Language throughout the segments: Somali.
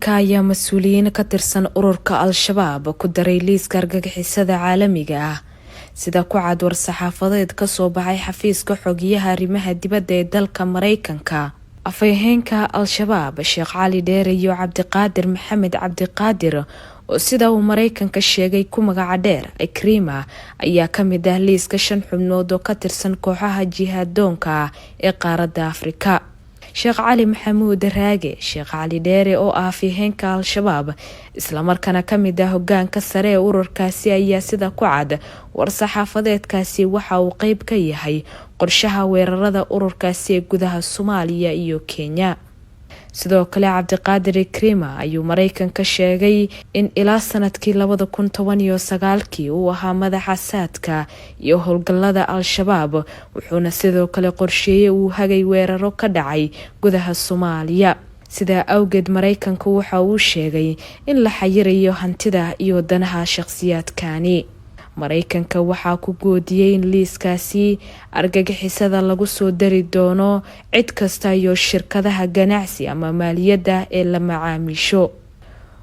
Mareykanka ayaa mas'uuliyiin ka tirsan ururka Al-Shabaab ku daray liiska argagixisada caalamiga ah sida ku cad war-saxaafadeed ka soo baxay xafiiska xogiyaha arrimaha dibadda ee dalka Mareykanka. Afhayeenka Al-Shabaab Sheekh Cali Dheere iyo Cabdiqaadir Maxamed Cabdiqaadir oo sida uu Mareykanka sheegay ku magaca dheer Ikrima ayaa ka mid ah liiska 5 xubnood oo ka tirsan kooxaha jihaadoonka ee qaaradda Afrika. Sheekh Cali Maxamuud Raage Sheekh Cali Dheere oo ah afhayeenka Al-Shabaab isla markaana ka mid ah hoggaanka sare ee ururkaasi ayaa sida ku cad war-saxaafadeedkaasi waxa uu qayb ka yahay qorshaha weerarada ururkaasi ee gudaha Soomaaliya iyo Kenya. sidoo kale Cabdiqaadir Ikrima ayuu Mareykanka sheegay in ilaa sanadkii 2019 uu ahaa madaxa saadka iyo howlgallada Al-Shabaab wuxuuna sidoo kale qorsheeyay uu hagay weeraro ka dhacay gudaha Soomaaliya. sida awgeed Mareykanka waxa uu sheegay in la xayirayo hantida iyo danaha shakhsiyaadkani. Mareykanka waxaa ku goodiyay in liiskaasi argagixisada lagu soo dari doono cid kasta iyo shirkadaha ganacsi ama maaliyadda ee la macaamiisho.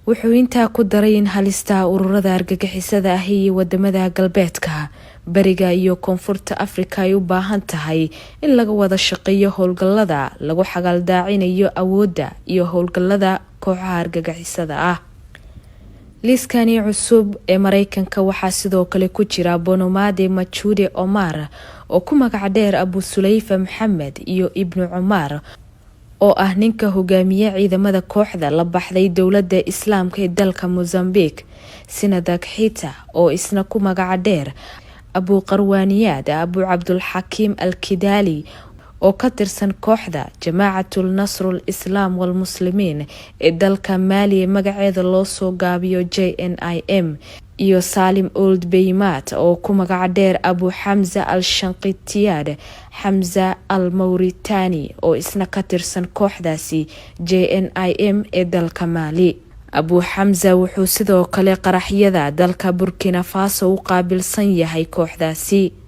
wuxuu intaa ku daray in halista ururada argagixisada ah iyo wadamada galbeedka bariga iyo koonfurta Afrika ay u baahan tahay in laga wada shaqeeyo howlgallada lagu xagaldaacinayo awoodda iyo howlgallada kooxaha argagixisada ah. liiskani cusub ee Mareykanka waxaa sidoo kale ku jira Bonomade Machude Omar oo ku magac dheer Abu Sulayfa Maxamed iyo Ibnu Umar oo ah ninka hogaamiye ciidamada kooxda la baxday dowladda Islaamka ee dalka Mozambique. Sinadak Xita oo isna ku magac dheer Abu Qarwaniyad Abu Abdul Hakim Al-Kidali oo ka tirsan kooxda Jamaacatul Nasrul Islam wal Muslimiin ee dalka Mali magaceeda loo soo gaabiyo JNIM iyo Salim Ould Beymat oo ku magac dheer Abu Hamza Al-Shanqitiyad Hamza Al-Mauritani oo isna ka tirsan kooxdaasi JNIM ee dalka Mali. Abu Hamza wuxuu sidoo kale qaraxyada dalka Burkina Faso u qaabilsan yahay kooxdaasi.